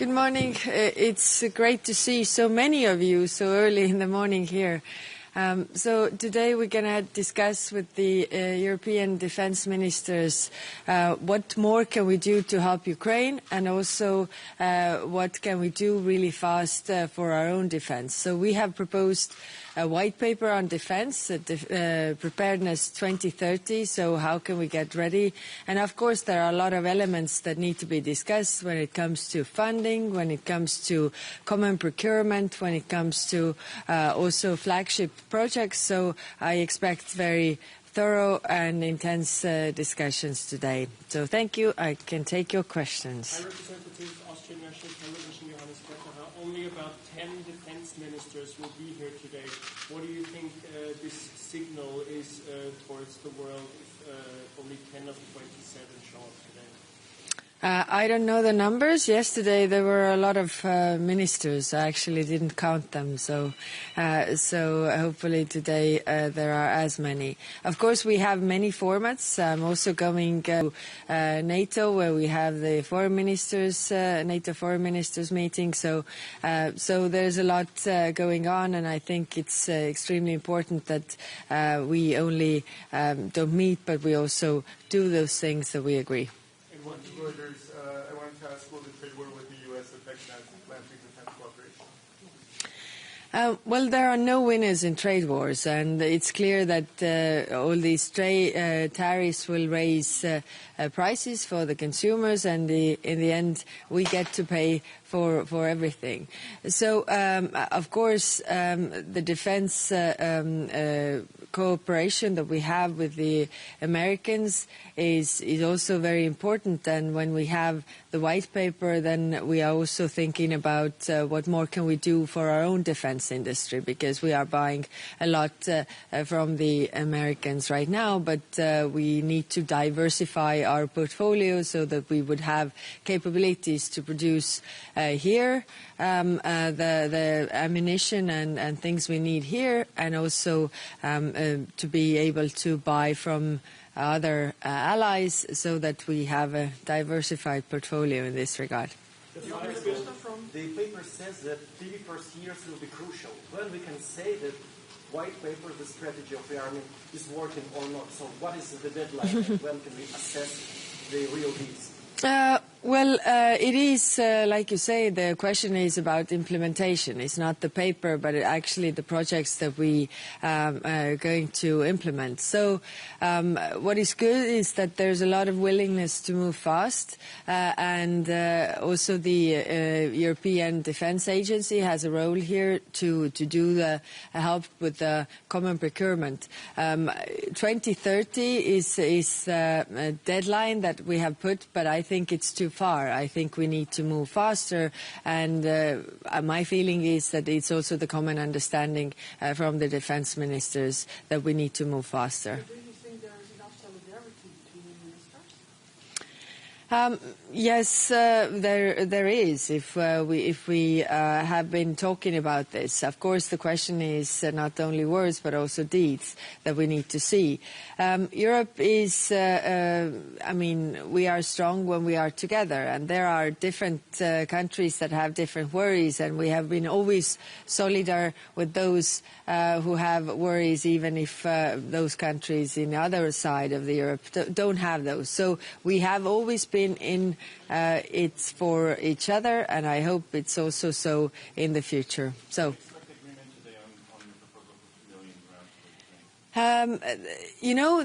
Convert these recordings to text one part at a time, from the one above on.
Good morning. It's great to see so many of you so early in the morning here. So today we're going to discuss with the European defense ministers what more can we do to help Ukraine, and also what can we do really fast for our own defense. So we have proposed a white paper on defense, preparedness 2030, so how can we get ready? And of course there are a lot of elements that need to be discussed when it comes to funding, when it comes to common procurement, when it comes to also flagship projects. So I expect very thorough and intense discussions today. So thank you. I can take your questions. High Representative, Austrian National Television, Johannes Becker. Only about 10 defense ministers will be here today. What do you think this signal is towards the world if only 10 of 27 show up today? I don't know the numbers. Yesterday there were a lot of ministers. I actually didn't count them. So hopefully today there are as many. Of course, we have many formats. I'm also going to NATO, where we have the foreign ministers, NATO foreign ministers meeting. So there's a lot going on, and I think it's extremely important that we only don't meet, but we also do those things that we agree. Reuters, I wanted to ask, will the trade war with the U.S. affect transatlantic defense cooperation? Well, there are no winners in trade wars, and it's clear that all these tariffs will raise prices for the consumers, and in the end, we get to pay for everything. So, of course, the defense cooperation that we have with the Americans is also very important. And when we have the white paper, then we are also thinking about what more can we do for our own defense industry, because we are buying a lot from the Americans right now, but we need to diversify our portfolio so that we would have capabilities to produce here the ammunition and things we need here, and also to be able to buy from other allies, so that we have a diversified portfolio in this regard. The paper says that 3 first years will be crucial. When we can say that white paper, the strategy of the army, is working or not? So what is the deadline, and when can we assess the real needs? It is, like you say, the question is about implementation. It's not the paper, but actually the projects that we are going to implement. So what is good is that there's a lot of willingness to move fast, and also the European Defence Agency has a role here to do the help with the common procurement. 2030 is a deadline that we have put, but I think it's too far. I think we need to move faster, and my feeling is that it's also the common understanding from the defense ministers that we need to move faster. Do you think there is enough solidarity between ministers? Yes, there is. If we have been talking about this, of course, the question is not only words but also deeds that we need to see. Europe is, we are strong when we are together, and there are different countries that have different worries, and we have been always solidar with those who have worries, even if those countries in the other side of the Europe don't have those. So we have always been in it's for each other, and I hope it's also so in the future. So.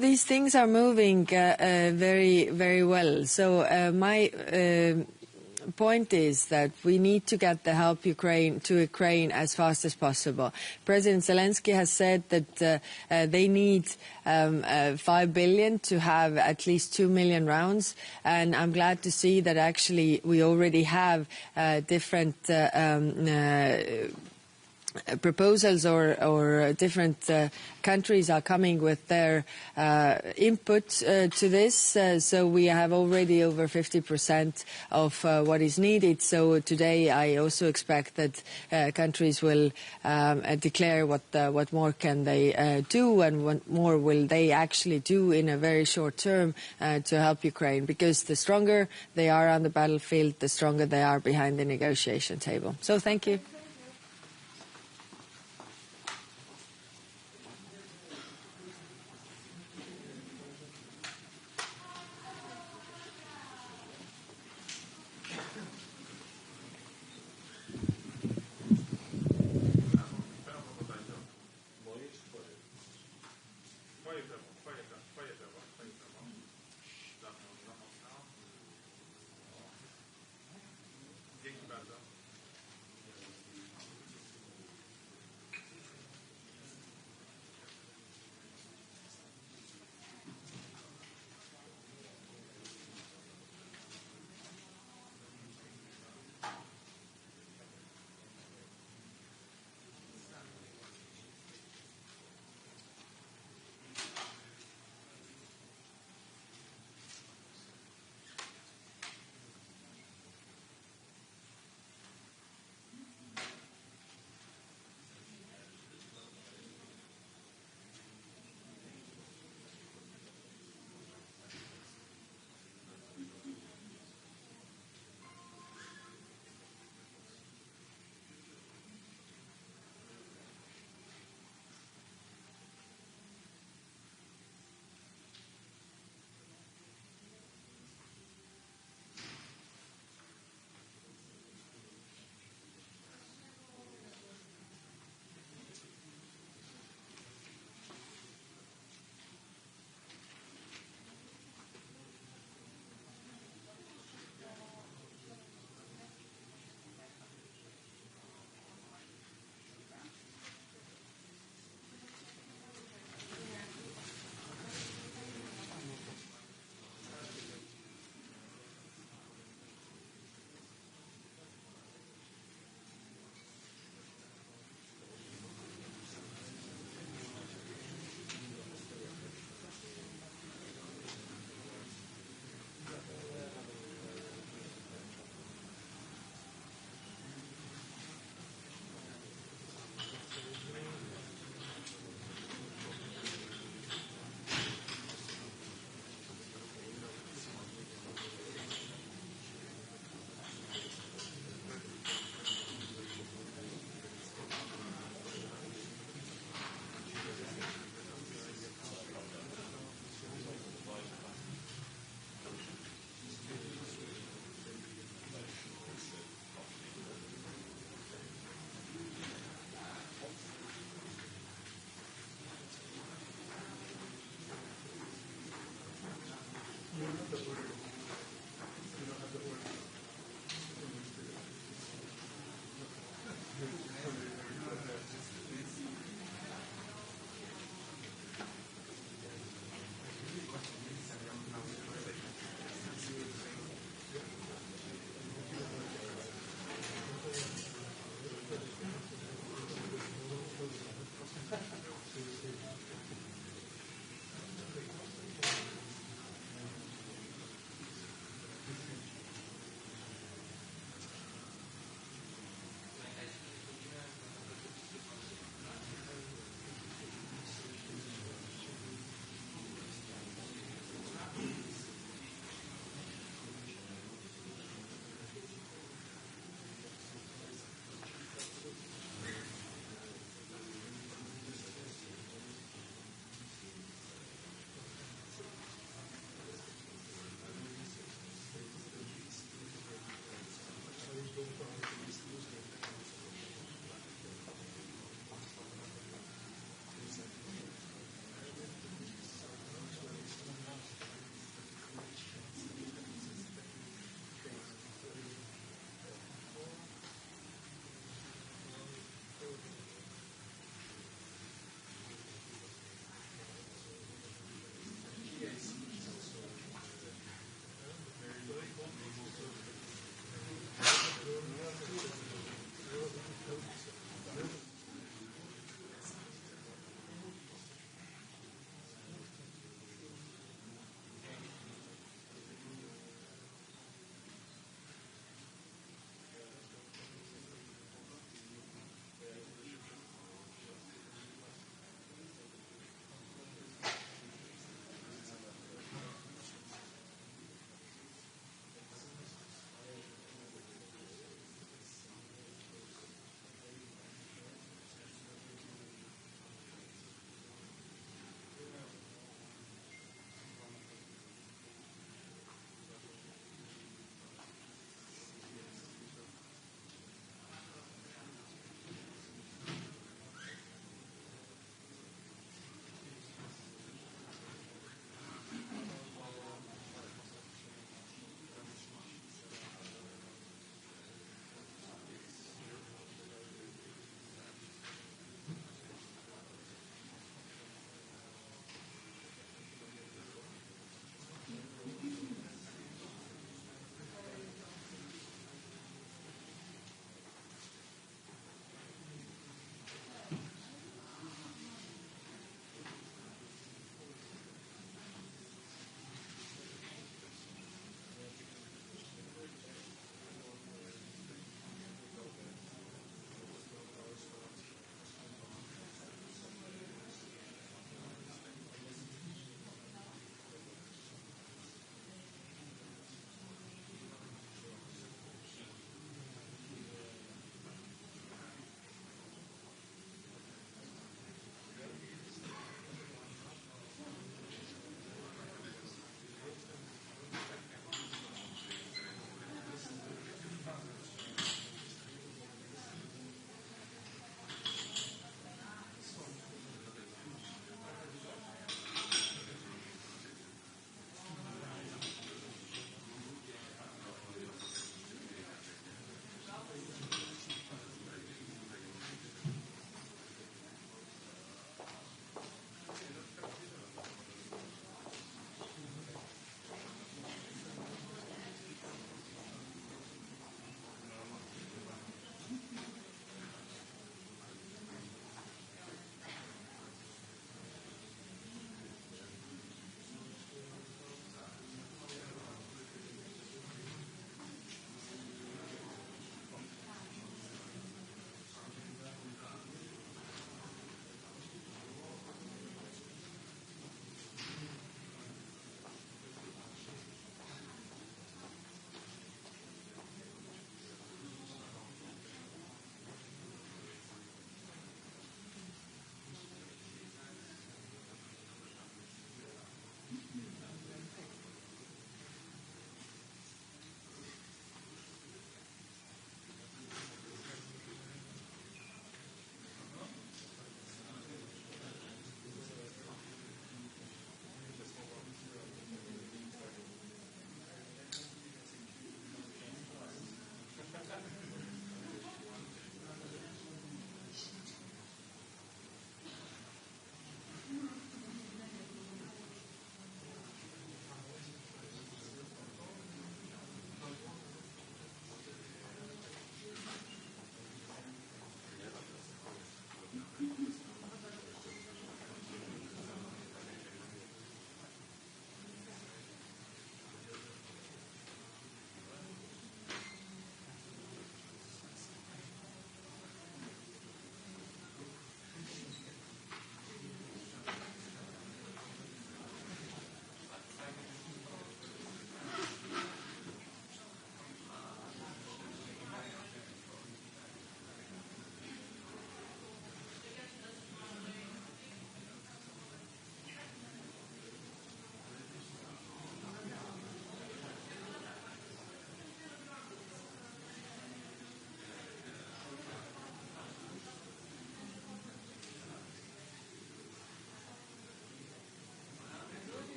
These things are moving very, very well. So my point is that we need to get the help to Ukraine as fast as possible. President Zelensky has said that they need 5 billion to have at least 2 million rounds, and I'm glad to see that actually we already have different proposals or different countries are coming with their input to this. So we have already over 50% of what is needed. So today I also expect that countries will declare what more can they do and what more will they actually do in a very short term to help Ukraine. Because the stronger they are on the battlefield, the stronger they are behind the negotiation table. So thank you.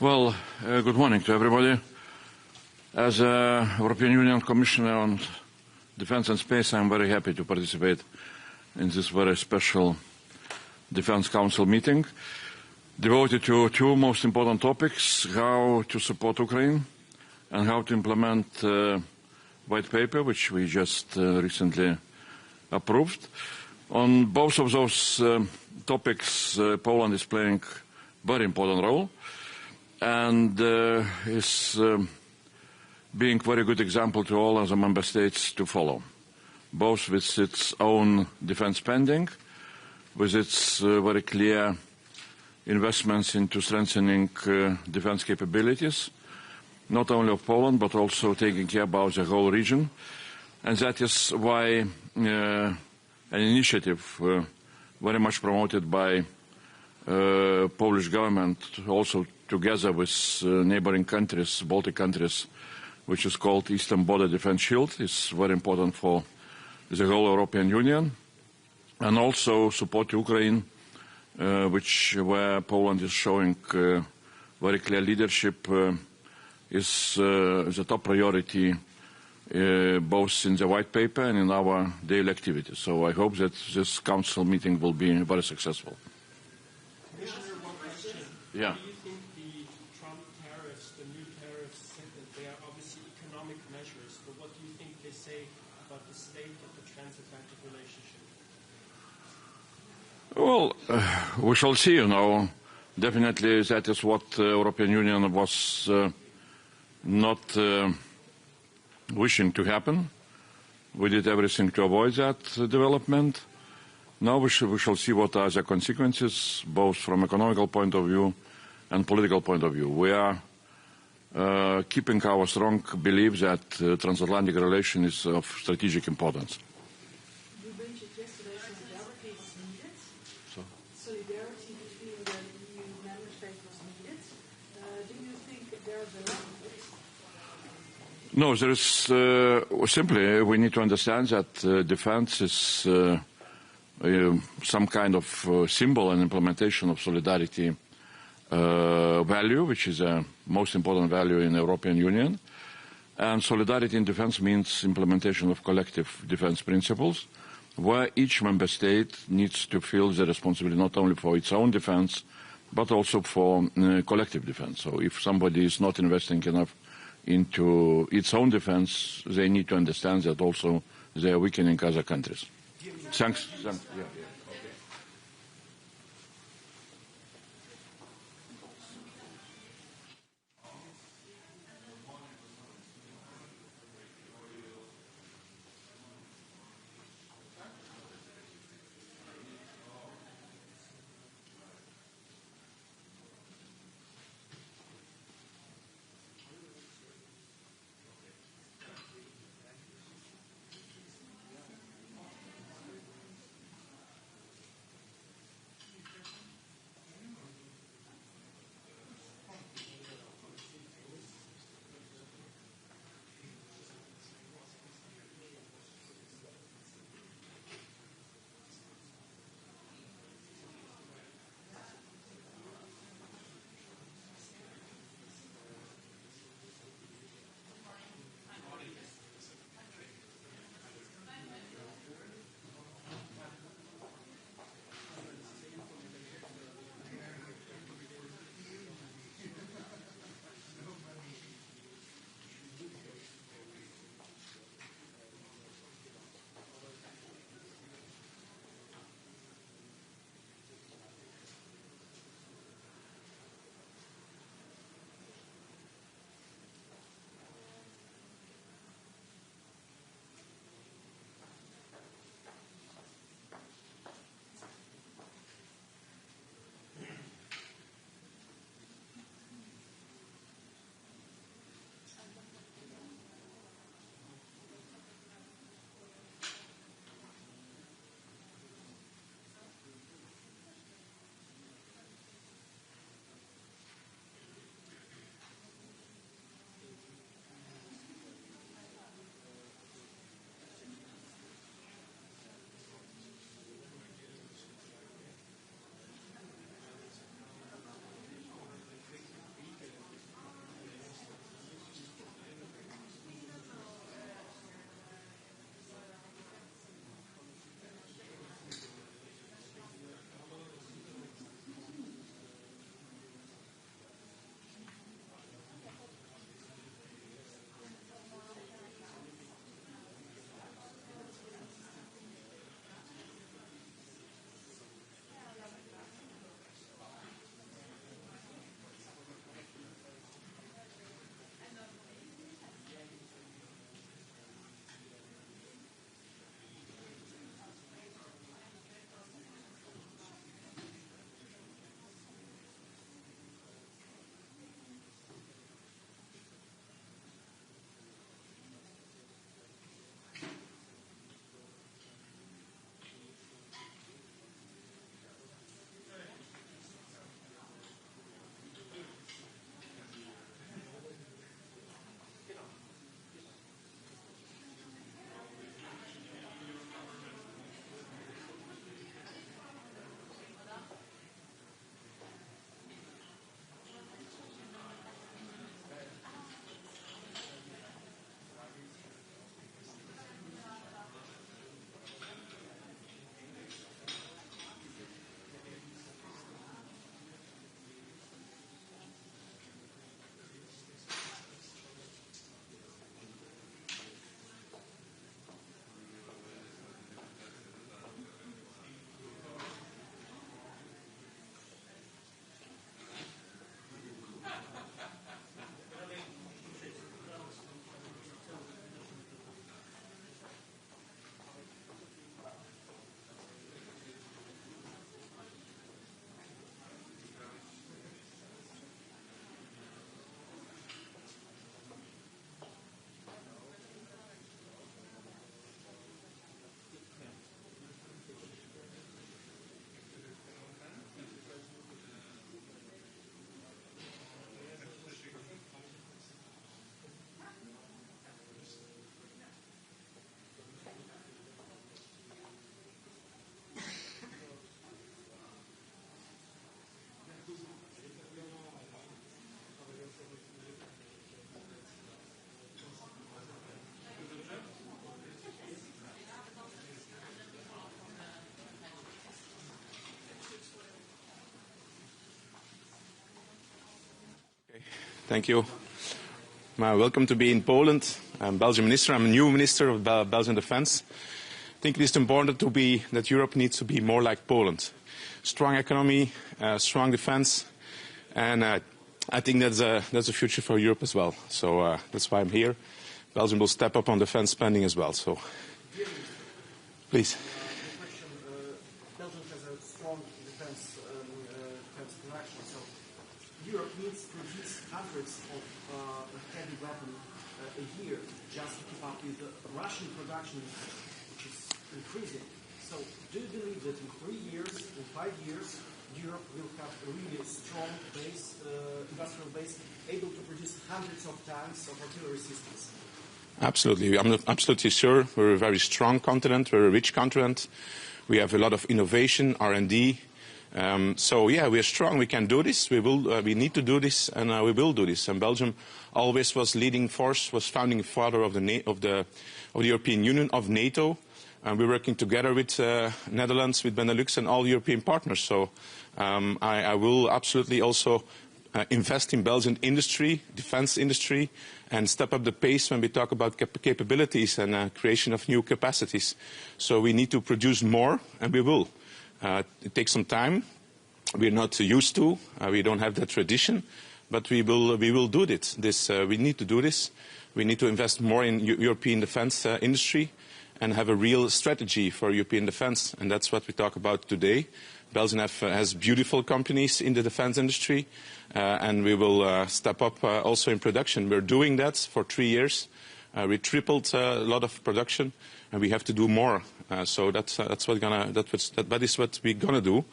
Well, good morning to everybody. As a European Union Commissioner on Defence and Space, I'm very happy to participate in this very special Defence Council meeting, devoted to two most important topics: how to support Ukraine and how to implement white paper, which we just recently approved. On both of those topics, Poland is playing a very important role and is being a very good example to all other member states to follow, both with its own defense spending, with its very clear investments into strengthening defense capabilities, not only of Poland, but also taking care about the whole region. And that is why an initiative very much promoted by Polish government, also together with neighboring countries, Baltic countries, which is called Eastern Border Defense Shield, is very important for the whole European Union, and also support Ukraine, where Poland is showing very clear leadership, is the top priority both in the white paper and in our daily activities. So I hope that this council meeting will be very successful. Commissioner, one question. Yeah. Do you think the Trump tariffs, the new tariffs, they are obviously economic measures, but what do you think they say about the state of the transatlantic relationship? Well, we shall see, Definitely that is what the European Union was not wishing to happen. We did everything to avoid that development. Now we shall see what are the consequences, both from economical point of view and political point of view. We are keeping our strong belief that transatlantic relation is of strategic importance. You mentioned yesterday solidarity was needed. Solidarity between the EU member states was needed. Do you think there is a lack of it? No, there is simply we need to understand that defense is some kind of symbol and implementation of solidarity value, which is a most important value in the European Union. And solidarity in defense means implementation of collective defense principles, where each member state needs to feel the responsibility not only for its own defense, but also for collective defense. So if somebody is not investing enough into its own defense, they need to understand that also they are weakening other countries. Thanks. Yeah. Thank you. Welcome to be in Poland. I'm Belgian minister. I'm a new minister of Belgian defense. I think it is important that Europe needs to be more like Poland. Strong economy, strong defense, and I think that's a future for Europe as well. So that's why I'm here. Belgium will step up on defense spending as well. So, please. Belgium has a strong defense production, so Europe needs to produce hundreds of heavy weapons a year just to keep up with the Russian production, which is increasing. So do you believe that in 3 years, in 5 years, Europe will have a really strong base, industrial base, able to produce hundreds of tanks of artillery systems? Absolutely. I'm absolutely sure. We're a very strong continent. We're a rich continent. We have a lot of innovation, R&D. So yeah, we are strong. We can do this. We need to do this, and we will do this. And Belgium always was leading force, was founding father of the European Union, of NATO. And we're working together with Netherlands, with Benelux, and all European partners. So I will absolutely also invest in Belgian industry, defense industry, and step up the pace when we talk about capabilities and creation of new capacities. So we need to produce more, and we will. It takes some time. We're not used to. We don't have that tradition, but we will do it. We need to do this. We need to invest more in European defense industry and have a real strategy for European defense, and that's what we talk about today. Belgium has beautiful companies in the defense industry, and we will step up also in production. We're doing that for 3 years. We tripled a lot of production, and we have to do more. So that is what we're gonna do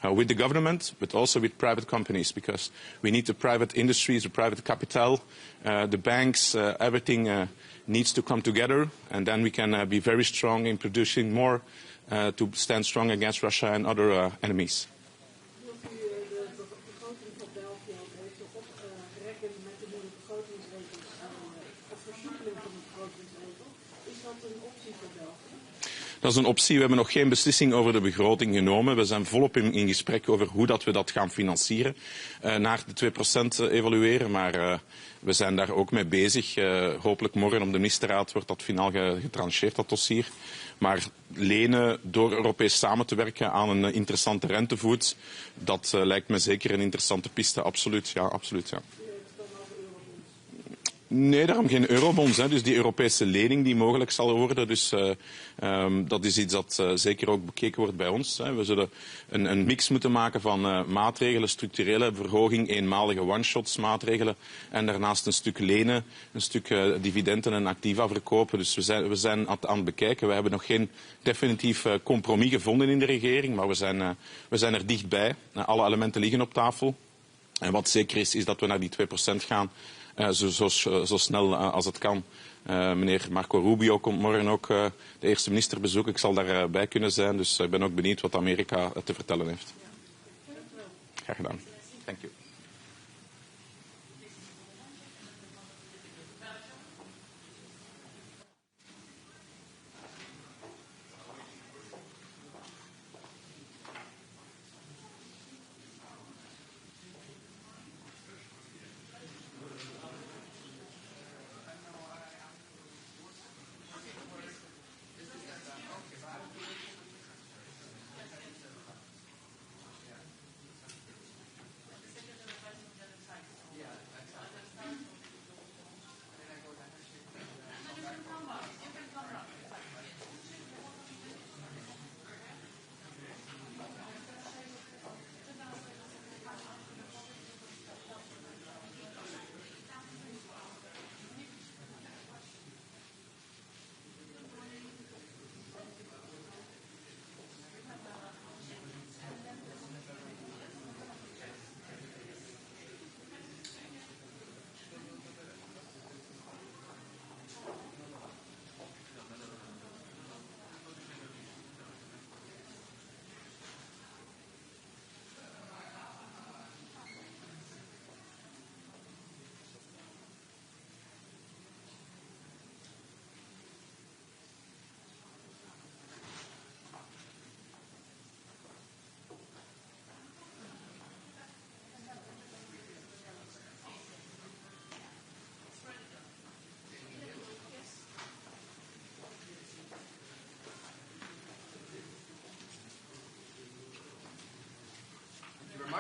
with the government, but also with private companies, because we need the private industries, the private capital, the banks, everything needs to come together, and then we can be very strong in producing more to stand strong against Russia and other enemies. Dat is een optie. We hebben nog geen beslissing over de begroting genomen. We zijn volop in gesprek over hoe dat we dat gaan financieren. Naar de 2% evalueren, maar we zijn daar ook mee bezig. Hopelijk morgen op de ministerraad wordt dat finaal getrancheerd, dat dossier. Maar lenen door Europees samen te werken aan een interessante rentevoet, dat lijkt me zeker een interessante piste. Absoluut, ja, absoluut, ja. Nee, daarom geen eurobonds. Dus die Europese lening die mogelijk zal worden. Dus dat is iets dat zeker ook bekeken wordt bij ons. We zullen een mix moeten maken van maatregelen, structurele verhoging, eenmalige one-shots maatregelen. En daarnaast een stuk lenen, een stuk dividenden en activa verkopen. Dus we zijn aan het bekijken. We hebben nog geen definitief compromis gevonden in de regering. Maar we zijn er dichtbij. Alle elementen liggen op tafel. En wat zeker is dat we naar die 2% gaan. Zo snel als het kan. Meneer Marco Rubio komt morgen ook de eerste minister bezoeken. Ik zal daarbij kunnen zijn, dus ik ben ook benieuwd wat Amerika te vertellen heeft. Graag gedaan. Thank you.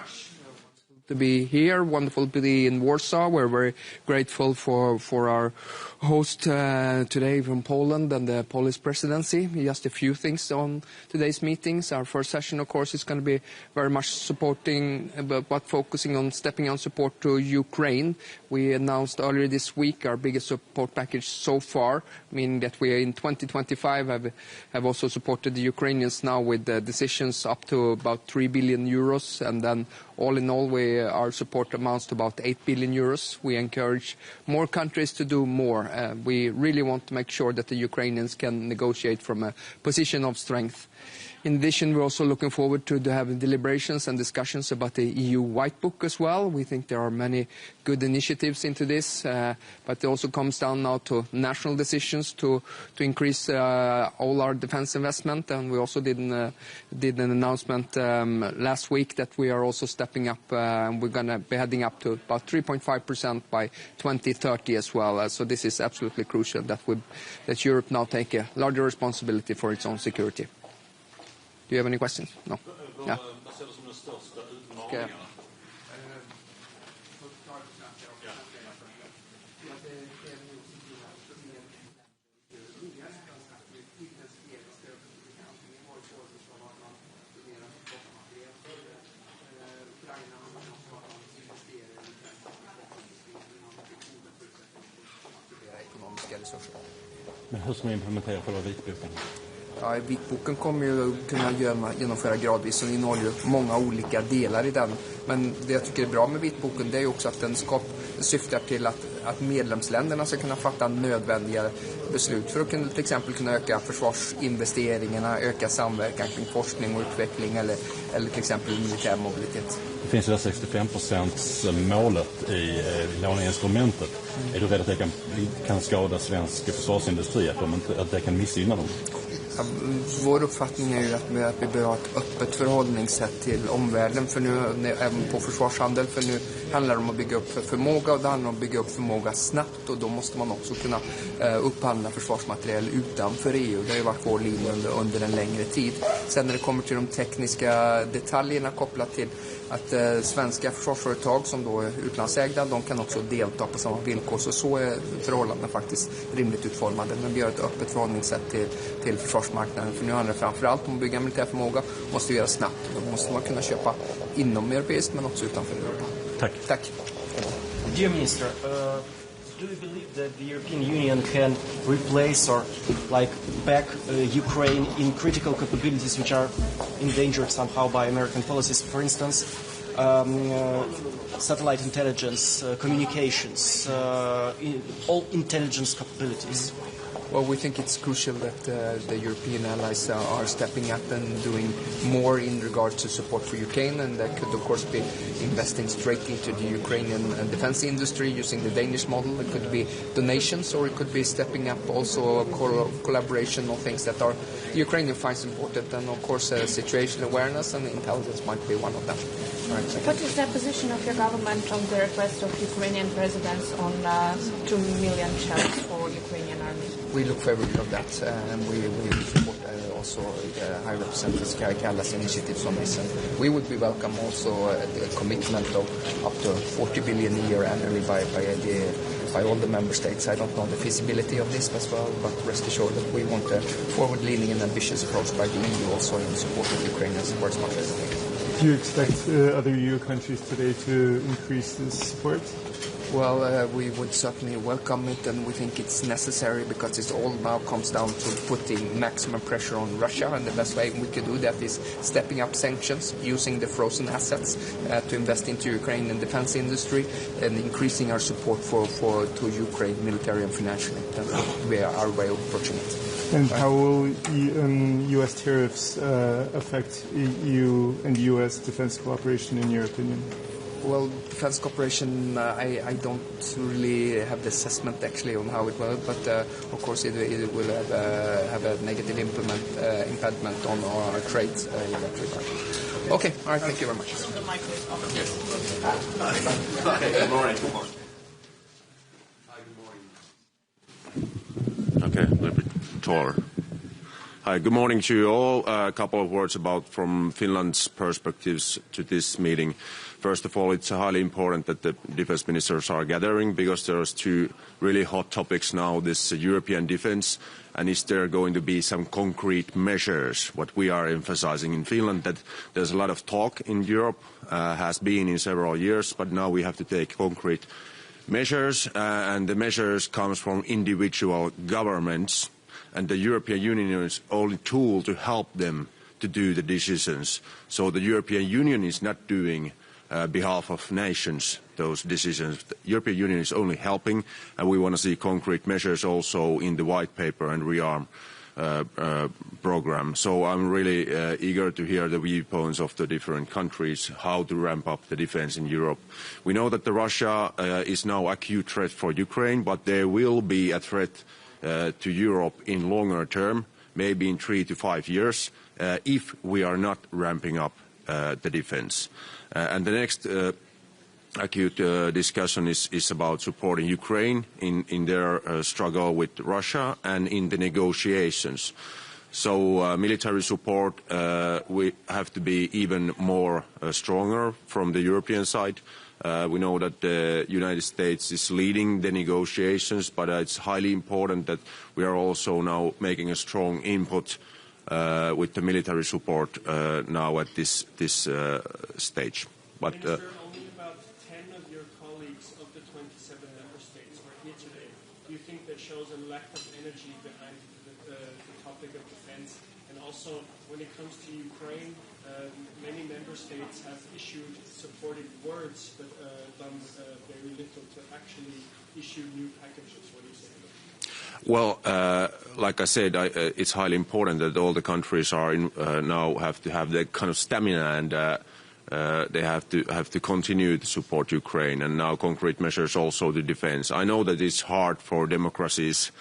much. To be here, wonderful to be in Warsaw. We're very grateful for our host today from Poland and the Polish presidency. Just a few things on today's meetings. Our first session, of course, is going to be very much supporting, but focusing on stepping on support to Ukraine. We announced earlier this week our biggest support package so far, meaning that we in 2025 have also supported the Ukrainians now with decisions up to about 3 billion euros, and then all in all, our support amounts to about 8 billion euros. We encourage more countries to do more. We really want to make sure that the Ukrainians can negotiate from a position of strength. In addition, we're also looking forward to having deliberations and discussions about the EU White Book as well. We think there are many good initiatives into this, but it also comes down now to national decisions to increase all our defense investment. And we also did an announcement last week that we are also stepping up, and we're going to be heading up to about 3.5% by 2030 as well. So this is absolutely crucial that Europe now take a larger responsibility for its own security. Do you have any questions? No. Yeah. Okay. Men hur ska man implementera själva vitboken? Ja, vitboken kommer ju kunna genomföra gradvis, så det innehåller ju många olika delar i den. Men det jag tycker är bra med vitboken, det är ju också att den syftar till att medlemsländerna ska kunna fatta nödvändiga beslut för att till exempel kunna öka försvarsinvesteringarna, öka samverkan kring forskning och utveckling eller till exempel militär mobilitet. Det finns ju det 65% i låneinstrumentet. Är du rädd att det kan skada svensk försvarsindustri, att det kan missgynna dem? Vår uppfattning är ju att vi behöver ha ett öppet förhållningssätt till omvärlden, för nu, även på försvarshandel, för nu handlar det om att bygga upp förmåga, och det handlar om att bygga upp förmåga snabbt, och då måste man också kunna upphandla försvarsmateriel utanför EU. Det har ju varit vår linje under en längre tid. Sen när det kommer till de tekniska detaljerna kopplat till att svenska försvarsföretag som då är utlandsägda, de kan också delta på samma villkor. Så är förhållandena faktiskt rimligt utformade. Men vi har ett öppet förhållningssätt till försvarsmarknaden. För nu handlar det framförallt om att bygga militär förmåga. Måste vi göra snabbt. Då måste man kunna köpa inom europeiskt men också utanför Europa. Tack. Dear Minister, do you believe that the European Union can replace or back Ukraine in critical capabilities which are endangered somehow by American policies? For instance, satellite intelligence, communications, all intelligence capabilities. Well, we think it's crucial that the European allies are stepping up and doing more in regards to support for Ukraine, and that could, of course, be investing straight into the Ukrainian defense industry using the Danish model. It could be donations, or it could be stepping up also collaboration on things that the Ukrainian finds important, and, of course, situational awareness and intelligence might be one of them. Right, what is the position of your government on the request of Ukrainian presidents on 2 million shells for Ukrainian army? We look favorably of that, and we support also High Representative Kallas initiatives on this. And we would be welcome also the commitment of up to 40 billion a year annually by all the member states. I don't know the feasibility of this as well, but rest assured that we want a forward-leaning and ambitious approach by the EU also in support of Ukrainians for as much as they can. Do you expect other EU countries today to increase this support? Well, we would certainly welcome it, and we think it's necessary because it all now comes down to putting maximum pressure on Russia, and the best way we could do that is stepping up sanctions, using the frozen assets to invest into Ukrainian defense industry, and increasing our support to Ukraine military and financially. That's our way of approaching it. And how will U.S. tariffs affect EU and U.S. defense cooperation, in your opinion? Well, defense cooperation, I don't really have the assessment actually on how it will, but of course it will have a negative impediment on our trade in that regard. Okay, all right, thank you very much. Good morning. Okay, a little bit taller. Hi, good morning to you all. A couple of words from Finland's perspectives to this meeting. First of all, it's highly important that the defense ministers are gathering because there's two really hot topics now, this European defense, and is there going to be some concrete measures? What we are emphasizing in Finland, that there's a lot of talk in Europe, has been in several years, but now we have to take concrete measures, and the measures comes from individual governments, and the European Union is only tool to help them to do the decisions. So the European Union is not doing behalf of nations those decisions. The European Union is only helping, and we want to see concrete measures also in the white paper and rearm program. So I'm really eager to hear the viewpoints of the different countries, how to ramp up the defense in Europe. We know that Russia is now an acute threat for Ukraine, but there will be a threat to Europe in longer term, maybe in 3 to 5 years, if we are not ramping up the defense. And the next acute discussion is about supporting Ukraine in their struggle with Russia and in the negotiations. So military support we have to be even more stronger from the European side. We know that the United States is leading the negotiations, but it's highly important that we are also now making a strong input with the military support now at this stage. But Minister, only about 10 of your colleagues of the 27 member states are here today. Do you think that shows a lack of energy behind the topic of defense? And also, when it comes to Ukraine, many member states have issued supportive words, but done very little to actually issue new packages. What do you say to that? Well, like I said, it's highly important that all the countries are now have to have that kind of stamina, and they have to continue to support Ukraine, and now concrete measures also to defense. I know that it's hard for democracies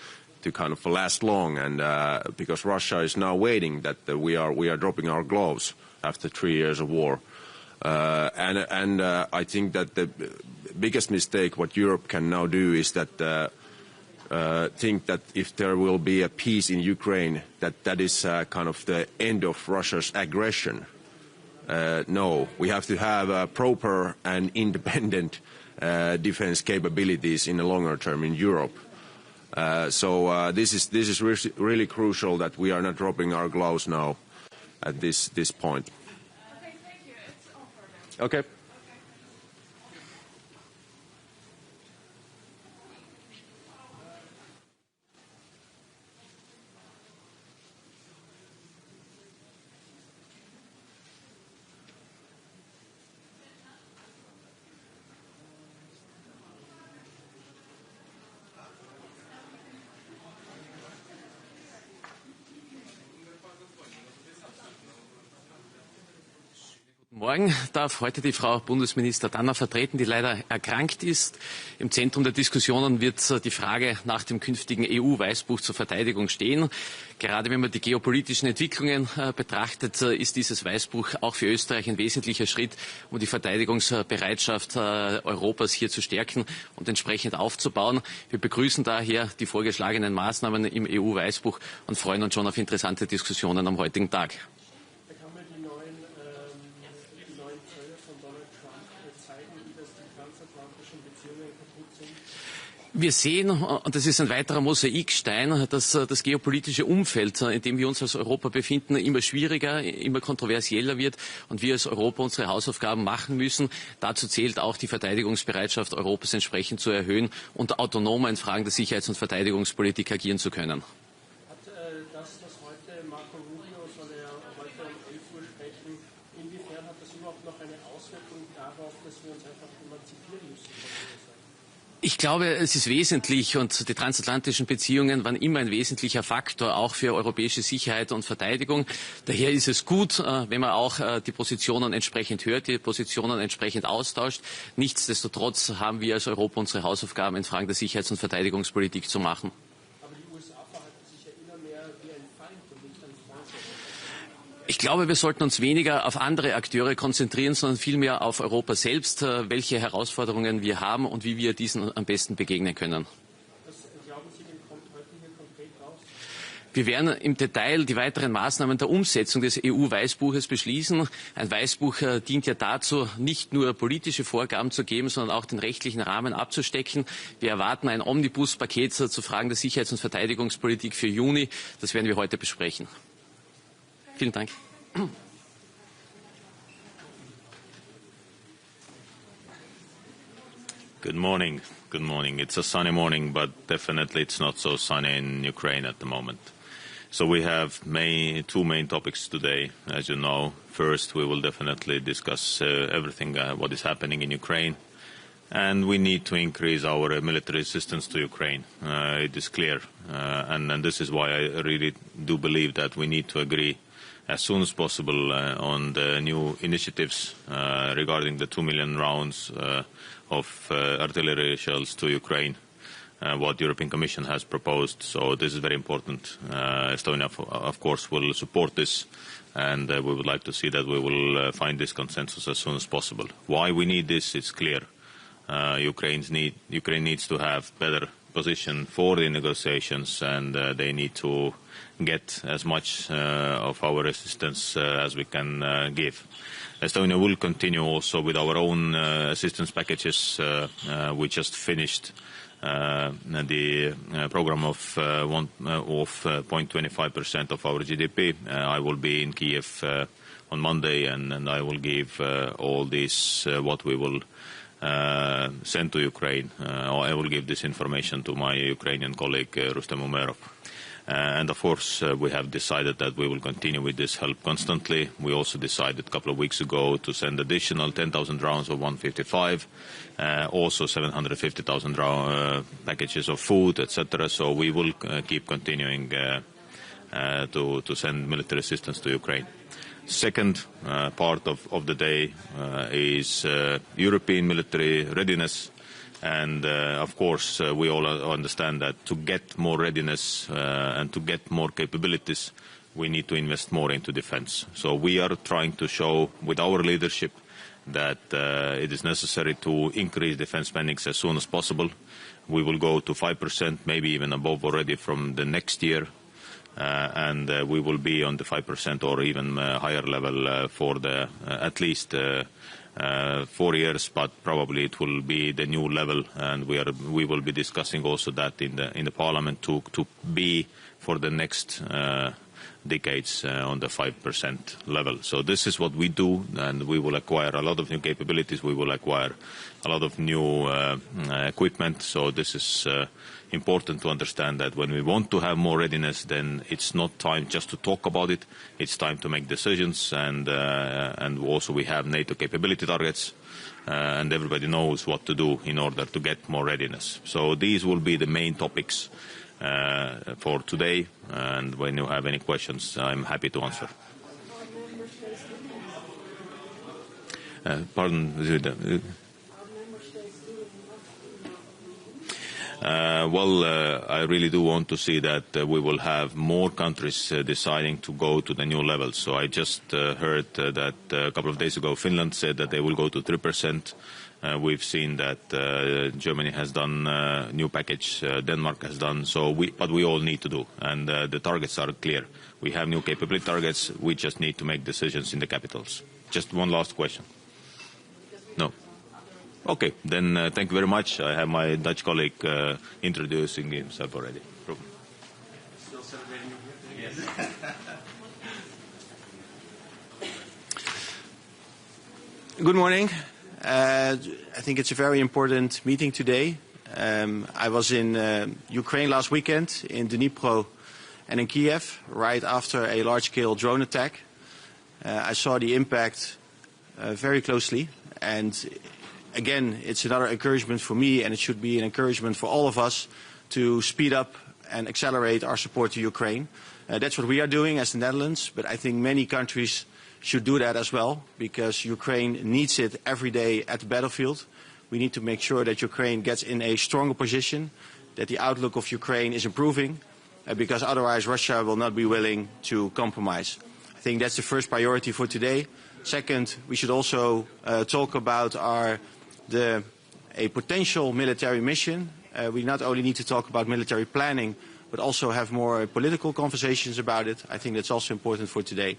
to kind of last long, and because Russia is now waiting that we are dropping our gloves after 3 years of war, and I think that the biggest mistake what Europe can now do is that. Think that if there will be a peace in Ukraine, that is kind of the end of Russia's aggression. No, we have to have proper and independent defense capabilities in the longer term in Europe. So this is really crucial that we are not dropping our gloves now at this point. Okay, thank you. It's all for now. Okay. Morgen darf heute die Frau Bundesminister Danner vertreten, die leider erkrankt ist. Im Zentrum der Diskussionen wird die Frage nach dem künftigen EU-Weißbuch zur Verteidigung stehen. Gerade wenn man die geopolitischen Entwicklungen betrachtet, ist dieses Weißbuch auch für Österreich ein wesentlicher Schritt, um die Verteidigungsbereitschaft Europas hier zu stärken und entsprechend aufzubauen. Wir begrüßen daher die vorgeschlagenen Maßnahmen im EU-Weißbuch und freuen uns schon auf interessante Diskussionen am heutigen Tag. Wir sehen, und das ist ein weiterer Mosaikstein, dass das geopolitische Umfeld, in dem wir uns als Europa befinden, immer schwieriger, immer kontroversieller wird und wir als Europa unsere Hausaufgaben machen müssen. Dazu zählt auch die Verteidigungsbereitschaft Europas entsprechend zu erhöhen und autonomer in Fragen der Sicherheits- und Verteidigungspolitik agieren zu können. Ich glaube, es ist wesentlich und die transatlantischen Beziehungen waren immer ein wesentlicher Faktor, auch für europäische Sicherheit und Verteidigung. Daher ist es gut, wenn man auch die Positionen entsprechend hört, die Positionen entsprechend austauscht. Nichtsdestotrotz haben wir als Europa unsere Hausaufgaben in Fragen der Sicherheits- und Verteidigungspolitik zu machen. Ich glaube, wir sollten uns weniger auf andere Akteure konzentrieren, sondern vielmehr auf Europa selbst, welche Herausforderungen wir haben und wie wir diesen am besten begegnen können. Wir werden im Detail die weiteren Maßnahmen der Umsetzung des EU-Weißbuches beschließen. Ein Weißbuch dient ja dazu, nicht nur politische Vorgaben zu geben, sondern auch den rechtlichen Rahmen abzustecken. Wir erwarten ein Omnibus-Paket zu Fragen der Sicherheits- und Verteidigungspolitik für Juni. Das werden wir heute besprechen. Vielen Dank. Good morning. Good morning. It's a sunny morning, but definitely it's not so sunny in Ukraine at the moment. So we have two main topics today, as you know. First, we will definitely discuss everything what is happening in Ukraine. And we need to increase our military assistance to Ukraine. It is clear. And this is why I really do believe that we need to agree as soon as possible on the new initiatives regarding the 2 million rounds of artillery shells to Ukraine, what the European Commission has proposed. So this is very important. Estonia, of course, will support this, and we would like to see that we will find this consensus as soon as possible. Why we need this, it's clear. Ukraine needs to have better position for the negotiations, and they need to get as much of our assistance as we can give. Estonia will continue also with our own assistance packages. We just finished the program of 0.25% of our GDP. I will be in Kiev on Monday, and I will give all this what we will send to Ukraine. I will give this information to my Ukrainian colleague Rustem Umerov. And of course, we have decided that we will continue with this help constantly. We also decided a couple of weeks ago to send additional 10,000 rounds of 155, also 750,000 packages of food, etc. So we will keep continuing to send military assistance to Ukraine. Second part of the day is European military readiness. And of course, we all understand that to get more readiness and to get more capabilities, we need to invest more into defense. So we are trying to show with our leadership that it is necessary to increase defense spending as soon as possible. We will go to 5%, maybe even above already from the next year. And we will be on the 5% or even higher level for the at least 4 years, but probably it will be the new level, and we will be discussing also that in the Parliament to be for the next decades on the 5% level. So this is what we do, and we will acquire a lot of new capabilities. We will acquire a lot of new equipment. So this is important to understand that when we want to have more readiness, then it's not time just to talk about it. It's time to make decisions, and also we have NATO capability targets, and everybody knows what to do in order to get more readiness. So these will be the main topics for today, and when you have any questions, I'm happy to answer. Pardon? I really do want to see that we will have more countries deciding to go to the new levels. So I just heard that a couple of days ago Finland said that they will go to 3%. We've seen that Germany has done a new package, Denmark has done, but we all need to do. And the targets are clear. We have new capability targets. We just need to make decisions in the capitals. Just one last question. No. Okay, then thank you very much. I have my Dutch colleague introducing himself already. Still celebrating your birthday? Yes. Good morning. I think it's a very important meeting today. I was in Ukraine last weekend, in Dnipro and in Kiev, right after a large-scale drone attack. I saw the impact very closely, and again, it's another encouragement for me, and it should be an encouragement for all of us to speed up and accelerate our support to Ukraine. That's what we are doing as the Netherlands, but I think many countries should do that as well, because Ukraine needs it every day at the battlefield. We need to make sure that Ukraine gets in a stronger position, that the outlook of Ukraine is improving, because otherwise Russia will not be willing to compromise. I think that's the first priority for today. Second, we should also talk about a potential military mission. We not only need to talk about military planning, but also have more political conversations about it. I think that's also important for today.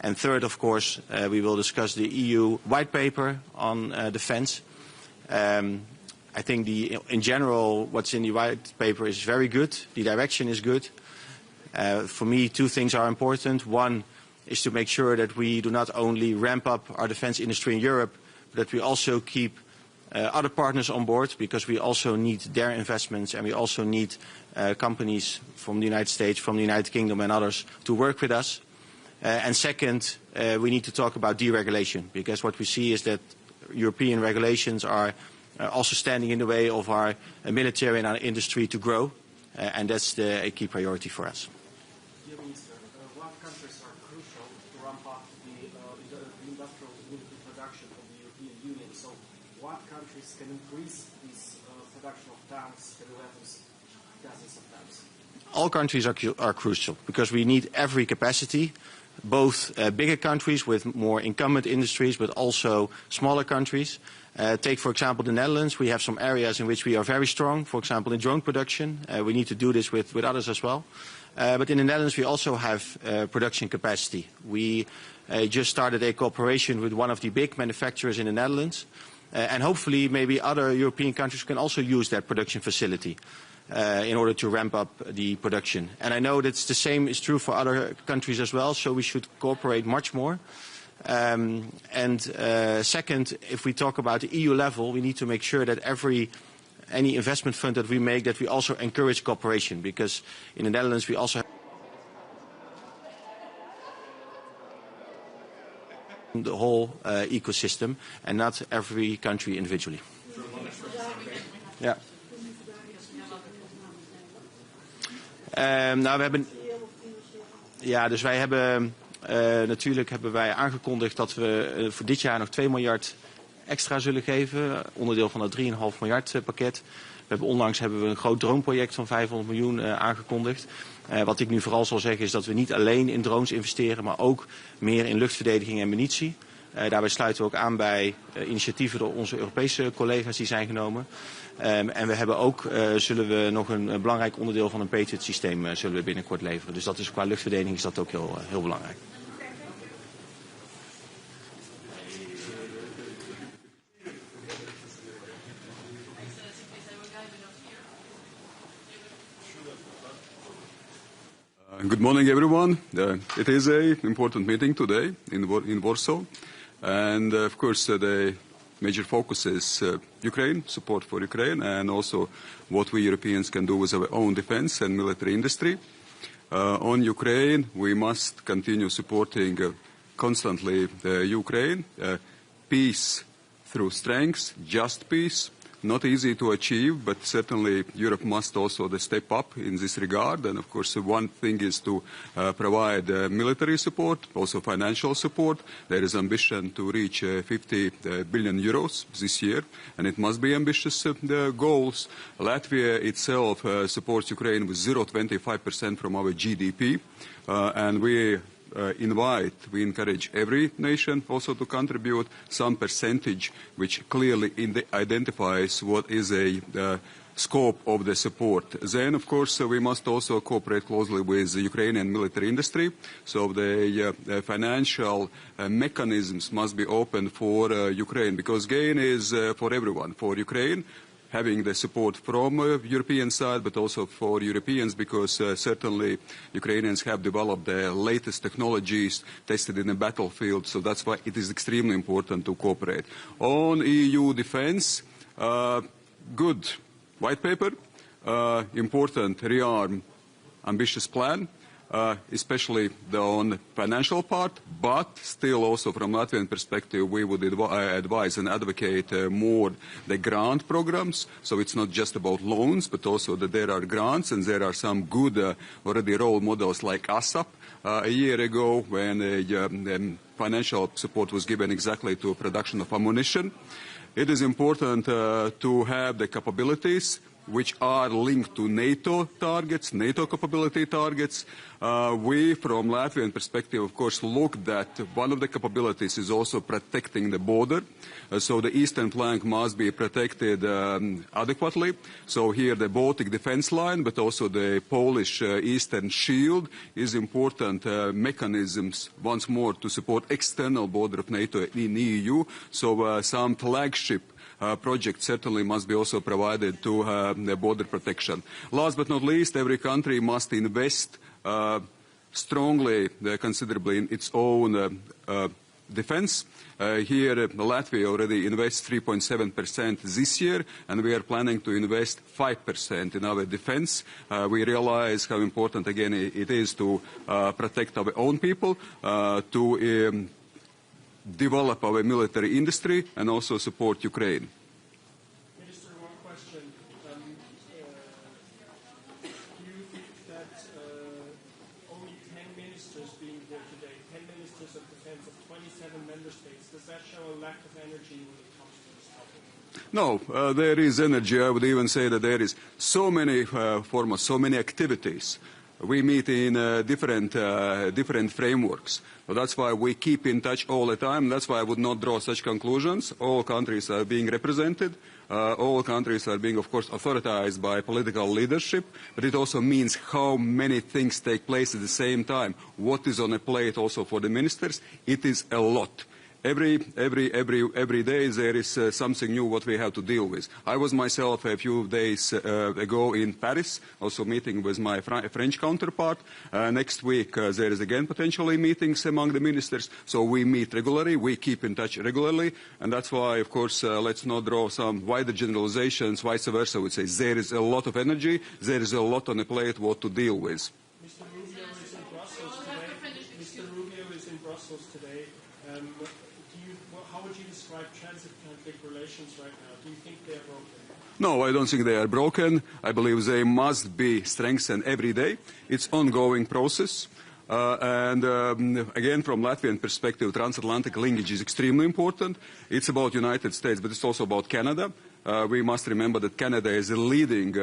And third, of course, we will discuss the EU white paper on defense. I think in general, what's in the white paper is very good. The direction is good. For me, two things are important. One is to make sure that we do not only ramp up our defense industry in Europe, but that we also keep other partners on board, because we also need their investments, and we also need companies from the United States, from the United Kingdom and others to work with us. And second, we need to talk about deregulation, because what we see is that European regulations are also standing in the way of our military and our industry to grow, and that's a key priority for us. Dear Minister, what countries are crucial to ramp up the industrial military production of the European Union? So what countries can increase this production of tanks, heavy weapons, dozens of tanks? All countries are crucial, because we need every capacity, both bigger countries with more incumbent industries, but also smaller countries. Take, for example, the Netherlands. We have some areas in which we are very strong, for example, in drone production. We need to do this with others as well. But in the Netherlands, we also have production capacity. We just started a cooperation with one of the big manufacturers in the Netherlands. And hopefully, maybe other European countries can also use that production facility in order to ramp up the production. And I know that the same is true for other countries as well, so we should cooperate much more. Second, if we talk about the EU level, we need to make sure that any investment fund that we make, that we also encourage cooperation, because in the Netherlands we also have the whole ecosystem and not every country individually. Ja. Nou, we hebben. Ja, dus wij hebben. Natuurlijk hebben wij aangekondigd dat we voor dit jaar nog 2 miljard extra zullen geven. Onderdeel van het 3,5 miljard pakket. Onlangs hebben we een groot droneproject van 500 miljoen aangekondigd. Wat ik nu vooral zal zeggen is dat we niet alleen in drones investeren, maar ook meer in luchtverdediging en munitie. Daarbij sluiten we ook aan bij initiatieven door onze Europese collega's die zijn genomen. En we hebben ook, zullen we nog een belangrijk onderdeel van een Patriot systeem zullen we binnenkort leveren. Dus dat is qua luchtverdediging is dat ook heel belangrijk. Good morning, everyone. It is an important meeting today in Warsaw. And of course, the major focus is Ukraine, support for Ukraine, and also what we Europeans can do with our own defense and military industry. On Ukraine, we must continue supporting constantly Ukraine. Peace through strength, just peace. Not easy to achieve, but certainly Europe must also step up in this regard. And of course, one thing is to provide military support, also financial support. There is ambition to reach 50 billion euros this year, and it must be ambitious goals. Latvia itself supports Ukraine with 0.25% from our GDP, and we encourage every nation also to contribute some percentage, which clearly identifies what is a scope of the support. Then, of course, we must also cooperate closely with the Ukrainian military industry. So the financial mechanisms must be open for Ukraine, because gain is for everyone, for Ukraine, having the support from European side, but also for Europeans, because certainly Ukrainians have developed the latest technologies tested in the battlefield. So that's why it is extremely important to cooperate. On EU defense, good white paper, important rearm ambitious plan. Especially on the financial part, but still also from Latvian perspective, we would advise and advocate more the grant programs. So it's not just about loans, but also that there are grants, and there are some good already role models like ASAP a year ago, when financial support was given exactly to production of ammunition. It is important to have the capabilities which are linked to NATO targets, NATO capability targets. We, from Latvian perspective, of course, looked at one of the capabilities is also protecting the border. So the eastern flank must be protected adequately. So here the Baltic defense line, but also the Polish eastern shield is important mechanisms, once more, to support external border of NATO in EU. So some flagship projects certainly must be also provided to the border protection. Last but not least, every country must invest strongly, considerably in its own defense. Here, Latvia already invests 3.7% this year, and we are planning to invest 5% in our defense. We realize how important, again, it is to protect our own people, to develop our military industry, and also support Ukraine. Minister, one question. Do you think that only 10 ministers being here today, 10 ministers of defense of 27 member states, does that show a lack of energy when it comes to this topic? No, there is energy. I would even say that there is so many formats, so many activities. We meet in different frameworks. So that's why we keep in touch all the time. That's why I would not draw such conclusions. All countries are being represented. All countries are being, of course, authorized by political leadership. But it also means how many things take place at the same time. What is on a plate also for the ministers? It is a lot. Every day there is something new what we have to deal with. I was myself a few days ago in Paris, also meeting with my French counterpart. Next week there is again potentially meetings among the ministers. So we meet regularly, we keep in touch regularly, and that's why, of course, let's not draw some wider generalizations, vice versa. I would say there is a lot of energy, there is a lot on the plate what to deal with. Mr. Rubio is in Brussels today. Mr. Rubio is in Brussels today. How would you describe transatlantic relations right now? Do you think they are broken? No, I don't think they are broken. I believe they must be strengthened every day. It's an ongoing process. Again, from Latvian perspective, transatlantic linkage is extremely important. It's about United States, but it's also about Canada. We must remember that Canada is a leading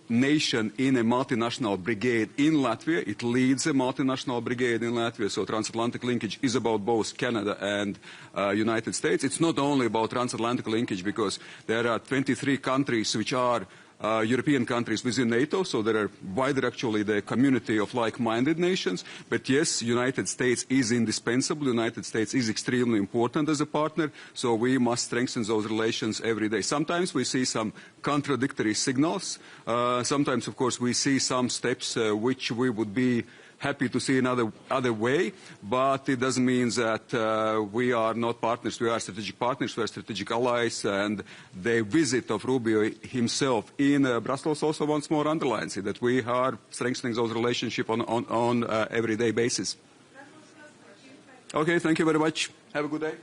nation in a multinational brigade in Latvia. It leads a multinational brigade in Latvia, so transatlantic linkage is about both Canada and United States. It's not only about transatlantic linkage because there are 23 countries which are European countries within NATO, so there are wider actually the community of like-minded nations. But yes, United States is indispensable. United States is extremely important as a partner, so we must strengthen those relations every day. Sometimes we see some contradictory signals. Sometimes, of course, we see some steps which we would be happy to see another way, but it doesn't mean that we are not partners. We are strategic partners, we are strategic allies, and the visit of Rubio himself in Brussels also once more underlines it, that we are strengthening those relationships on everyday basis. Okay, thank you very much. Have a good day.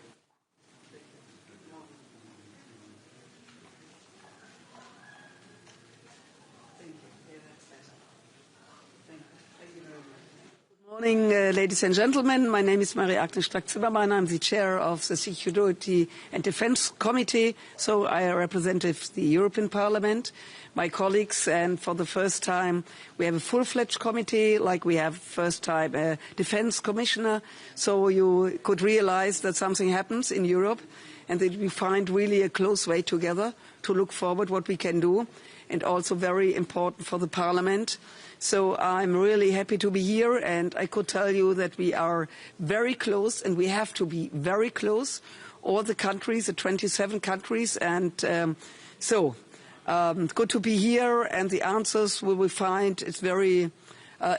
Good morning, ladies and gentlemen. My name is Marie-Agnes Strack-Zimmermann. I'm the chair of the Security and Defense Committee, so I represent the European Parliament, my colleagues, and for the first time we have a full-fledged committee, like we have first time a defense commissioner, so you could realize that something happens in Europe and that we find really a close way together to look forward what we can do, and also very important for the Parliament. So I'm really happy to be here, and I could tell you that we are very close, and we have to be very close, all the countries, the 27 countries, and good to be here, and the answers we will find is very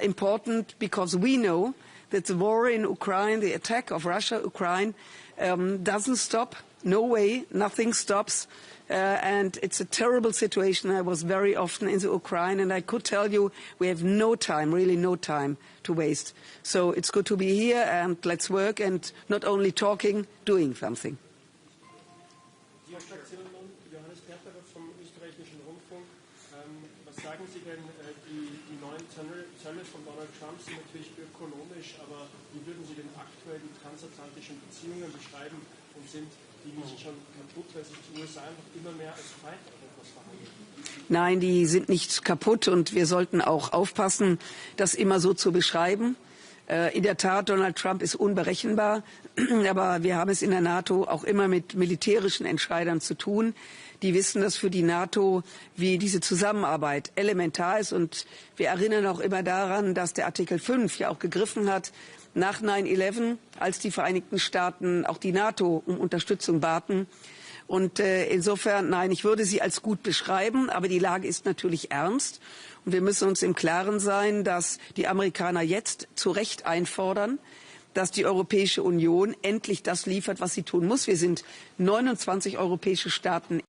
important, because we know that the war in Ukraine, the attack of Russia, Ukraine, doesn't stop. No way, nothing stops. And it's a terrible situation. I was very often in the Ukraine, and I could tell you we have no time, really no time to waste. So it's good to be here, and let's work, and not only talking, doing something. Johannes Berterer vom Österreichischen Rundfunk. Was sagen Sie denn, die neuen Zölle von Donald Trump sind natürlich ökonomisch, aber wie würden Sie denn aktuell die transatlantischen Beziehungen beschreiben und sind die nicht schon kaputt, weil sich die USA einfach immer mehr als Feind auf etwas verhandeln? Nein, die sind nicht kaputt und wir sollten auch aufpassen, das immer so zu beschreiben. In der Tat, Donald Trump ist unberechenbar, aber wir haben es in der NATO auch immer mit militärischen Entscheidern zu tun. Die wissen, dass für die NATO wie diese Zusammenarbeit elementar ist. Und wir erinnern auch immer daran, dass der Artikel 5 ja auch gegriffen hat nach 9/11, als die Vereinigten Staaten auch die NATO um Unterstützung baten. Und insofern, nein, ich würde sie als gut beschreiben, aber die Lage ist natürlich ernst. Und wir müssen uns im Klaren sein, dass die Amerikaner jetzt zu Recht einfordern, dass die Europäische Union endlich das liefert, was sie tun muss. Wir sind 29 europäische Staaten